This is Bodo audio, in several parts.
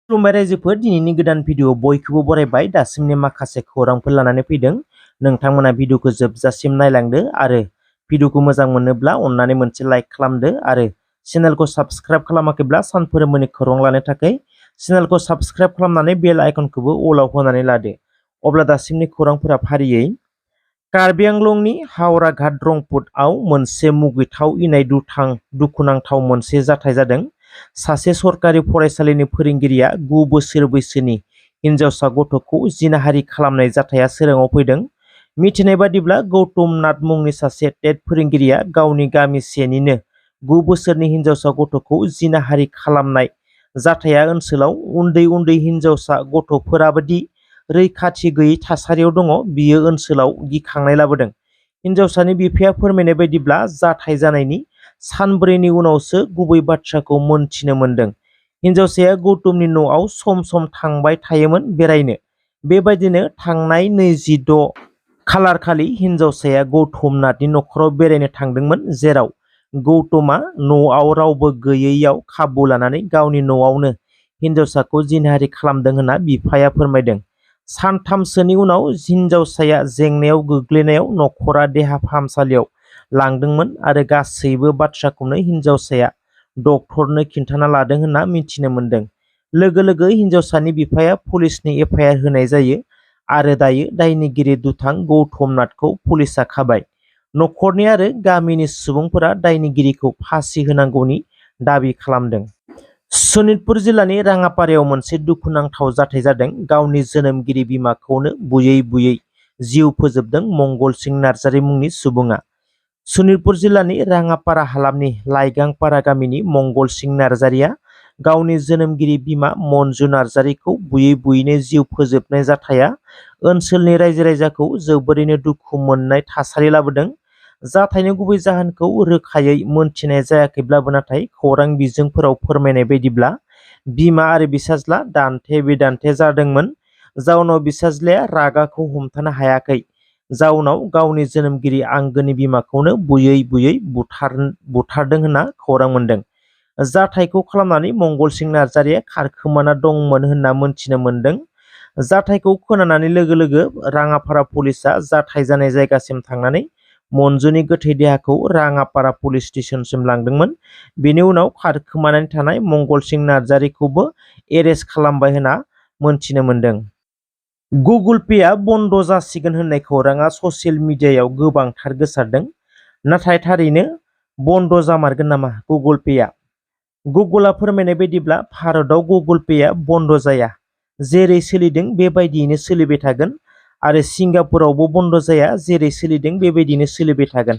खुलुमबाय रायजोफोर, दिनैनि गोदान भिडिअ बयखौबो बरायबाय। दासिमनि माखासे खौरांफोर लानानै फैदों। नोंथांमोना भिडिअखौ जोबजासिम नायलांदो आरो भिडिअखौ मोजां मोनोब्ला अननानै मोनसे लाइक खालामदो आरो चेनेलखौ साबस्क्राइब खालामाखैब्ला सानफ्रोमबोनि खौरां लानो थाखाय चेनेलखौ साबस्क्राइब खालामनानै बेल आइकनखौबो अलाव होनानै लादो। अब्ला दासिमनि खौरांफोरा फारियै कार्बि आंलंनि हावरा घाट रंपुरआव मोनसे मुगैथाव इनाय दुखुनांथाव मोनसे जाथाय जादों। सासे सरकारि फरायसालिनि फोरोंगिरिया 9 बोसोर बैसोनि हिनजावसा गथ'खौ जिनाहारि खालामनाय जाथाया सोराङाव फैदों। मिथिनाय बादिब्ला गौतम नाथ मुंनि सासे टेट फोरोंगिरिया गावनि गामिसेनिनो 9 बोसोरनि हिनजावसा गथ'खौ जिनाहारि खालामनाय जाथाया ओनसोलाव उन्दै हिनजावसा गथ'फोराबादि रैखाथि गैयै थासारियाव दङ, बियो ओनसोलाव गिखांनाय लाबोदों। हिनजावसानि बिफाया फोरमायनाय बायदिब्ला जाथाय जानायनि सानब्रैनि उनावसो गुबै बाथ्राखौ मोनथिनो मोन्दों। हिनजावसाया गौतमनि न'आव सम सम थांबाय थायोमोन बेरायनो। बेबायदिनो थांनाय 26 खालारखालि हिनजावसाया गौतम नाथनि न'खराव बेरायनो थांदोंमोन, जेराव गौतमआ न'आव रावबो गैयैयाव खाबु लानानै गावनि न'आवनो हिनजावसाखौ जिनाहारि खालामदों होनना बिफाया फोरमायदों। सानथामसोनि उनाव हिनजावसाया जेंनायाव गोग्लैनायाव न'खरा देहा फाहामसालियाव लांदोंमोन आरो गासैबो बाथ्राखौनो हिनजावसाया डक्टरनो खिन्थाना लादों होनना मिथिनो मोन्दों। लोगो लोगो हिनजावसानि बिफाया पुलिसनि एफआइआर होनाय जायो आरो दायो दायनिगिरि दुथां गौतम नाथखौ पुलिसआ खाबाय। न'खरनि आरो गामिनि सुबुंफोरा दायनिगिरिखौ फासि होनांगौनि दाबि खालामदों। सनितपुर जिल्लानि राङापारायाव मोनसे दुखुनांथाव जाथाय जादों। गावनि जोनोमगिरि बिमाखौनो बुयै बुयै जिउ फोजोबदों मंगल सिं नार्जारी मुंनि सुबुङा। सनितपुर जिल्लानि राङापारा हालामनि लाइगांपारा गामिनि मंगल सिं नार्जारीया गावनि जोनोमगिरि बिमा मन्जु नार्जारीखौ बुयै बुयैनो जिउ फोजोबनाय जाथाया ओनसोलनि रायजो राजाखौ जोबोरैनो दुखु मोननाय थासारि लाबोदों। जाथायनि गुबै जाहोनखौ रोखायै मोनथिनाय जायाखैब्लाबो नाथाय खौरां बिजोंफोराव फोरमायनाय बायदिब्ला बिमा आरो बिसाज्ला दान्थे बिदान्थे जादोंमोन। जाउनाव बिसाज्लाया रागाखौ हमथानो हायाखै। जाउनाव गावनि जोनोमगिरि आंगोनि बिमाखौनो बुयै बुयै बुथारदों होनना खौरां मोन्दों। जाथायखौ खालामनानै मंगल सिं नार्जारीया खारखोमाना दंमोन होनना मोनथिनो मोन्दों। जाथायखौ खोनानानै लोगो लोगो राङापारा पुलिसआ जाथाय जानाय जायगासिम थांनानै मन्जुनि गोथै देहाखौ राङापारा पुलिस स्टेशनसिम लांदोंमोन। बेनि उनाव खारखोमानानै थानाय मंगल सिं नार्जारीखौबो एरेस्ट खालामबाय होनना मोनथिनो मोन्दों। गुगोल पेआ बन्द जासिगोन होननाय खौराङा ससियेल मिडियायाव गोबांथार गोसारदों। नाथाय थारैनो बन्द जामारगोन नामा गुगोल पेआ? गुगोलआ फोरमायनाय बायदिब्ला भारतआव गुगोल पेआ बन्द जाया। जेरै सोलिदों बेबायदियैनो सोलिबाय थागोन आरो सिंगापुरावबो बन्द जाया, जेरै सोलिदों बेबायदिनो सोलिबाय थागोन।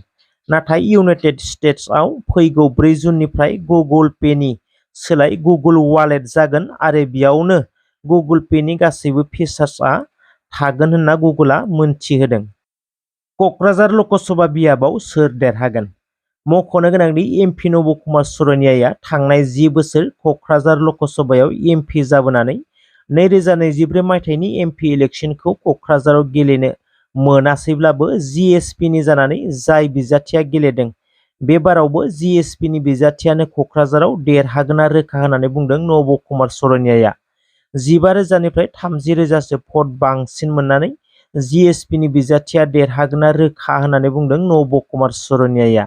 नाथाय इउनाइटेड स्टेट्सआव फैगौ 4 जुननिफ्राय गुगोल पेनि सोलाय गुगोल वालेट जागोन आरो बेयावनो गुगोल पेनि गासैबो फिचार्सआ थागोन होनना गुगोलआ मोनथिहोदों। कक्राझार लकसभा बियाबाव सोर देरहागोन? मख'नो गोनांदि एमपि नब कुमार सरनियाया थांनाय 10 बोसोर कक्राझार लकसभायाव एमपि जाबोनानै 2024 मायथाइनि एमपि इलेक्शनखौ कक्राझाराव गेलेनो मोनासैब्लाबो जिएसपिनि जानानै जाय बिजाथिया गेलेदों, बे बारावबो जिएसपिनि बिजाथियानो कक्राझाराव देरहागोना रोखा होननानै बुंदों नब कुमार सरनियाया। 15,000निफ्राय 30,000सो भट बांसिन मोननानै जिएसपिनि बिजाथिया देरहागोना रोखा होननानै बुंदों नब कुमार सरनियाया।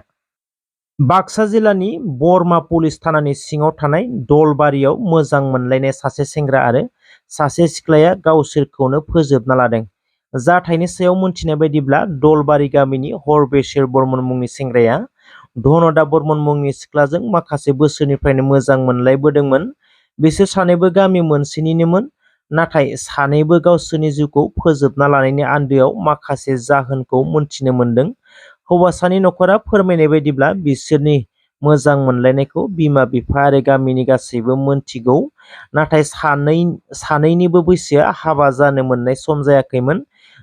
बाक्सा जिल्लानि बरमा पुलिस थानानि सिङाव थानाय दलबारियाव मोजां मोनलायनाय सासे सेंग्रा आरो सासे सिख्लाया गावसोरखौनो फोजोबना लादों। जाथायनि सायाव मोनथिनाय बायदिब्ला दलबारि गामिनि हरबेसर बर्मन मुंनि सेंग्राया धनदा बर्मन मुंनि सिख्लाजों माखासे बोसोरनिफ्रायनो मोजां मोनलायबोदोंमोन। बिसोर सानैबो गामि मोनसेनिनोमोन, नाथाय सानैबो गावसोरनि जिउखौ फोजोबना लानायनि आन्दोआव माखासे जाहोनखौ मोनथिनो मोन्दों। हौवासानि न'खरा फोरमायनाय बायदिब्ला बिसोरनि मोजां मोनलायनायखौ बिमा बिफा आरो गामिनि गासैबो मोनथिगौ, नाथाय सानैनिबो बैसोआ हाबा जानो मोननाय सम जायाखैमोन।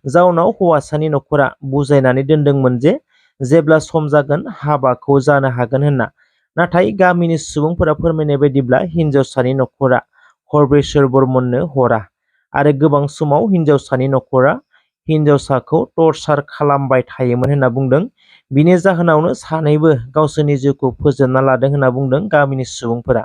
जाउनाव हौवासानि न'खरा बुजायनानै दोनदोंमोन जे जेब्ला सम जागोन हाबाखौ जानो हागोन होनना। नाथाय गामिनि सुबुंफोरा फोरमायनाय बायदिब्ला हिनजावसानि न'खरा हरबेसर बर्मननो हरा आरो गोबां समाव हिनजावसानि न'खरा हिनजावसाखौ टर्चार खालामबाय थायोमोन होनना बुंदों। बिनि जाहोनावनो सानैबो गावसोरनि जिउखौ फोजोबना लादों होनना बुंदों गामिनि सुबुंफोरा।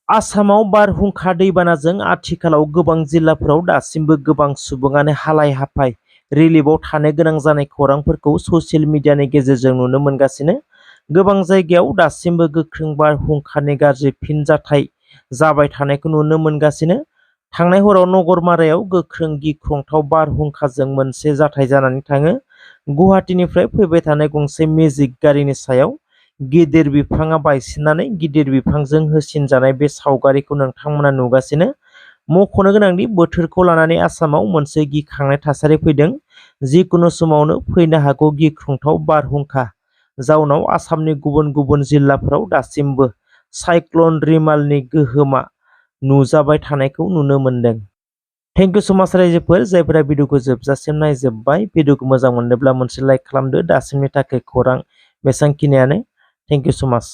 आसामाव बारहुंखा दैबानाजों आथिखालाव गोबां जिल्लाफोराव दासिमबो गोबां सुबुङानो हालाय हाफाय रिलिफआव थानो गोनां जानाय खौरांफोरखौ ससियेल मिडियानि गेजेरजों नुनो मोनगासिनो। गोबां जायगायाव दासिमबो गोख्रों बारहुंखानि गाज्रि फिनजाथाय जाबाय थानायखौ नुनो मोनगासिनो। थांनाय हराव नगरमारायाव गोख्रों गिख्रंथाव बारहुंखाजों मोनसे जाथाय जानानै थाङो। गुवाहाटीनिफ्राय फैबाय थानाय गंसे मेजिक गारिनि सायाव गिदिर बिफाङा बायसिननानै गिदिर बिफांजों होसिनजानाय बे सावगारिखौ नोंथांमोना नुगासिनो। मख'नो गोनांदि बोथोरखौ लानानै आसामाव मोनसे गिखांनाय थासारि फैदों। जिकुनु समावनो फैनो हागौ गिख्रंथाव बारहुंखा। जाउनाव आसामनि गुबुन गुबुन जिल्लाफोराव दासिमबो साइक्ल'न रिमालनि गोहोमा नुजाबाय थानायखौ नुनो मोनदों। थेंक इउ सो माच रायजोफोर, जायफोरा भिडिअखौ जोबजासिम नायजोब्बाय। भिडिअखौ मोजां मोनोब्ला मोनसे लाइक खालामदो। दासिमनि थाखाय खौरां बेसांखिनियानो। थेंक इउ सो माच।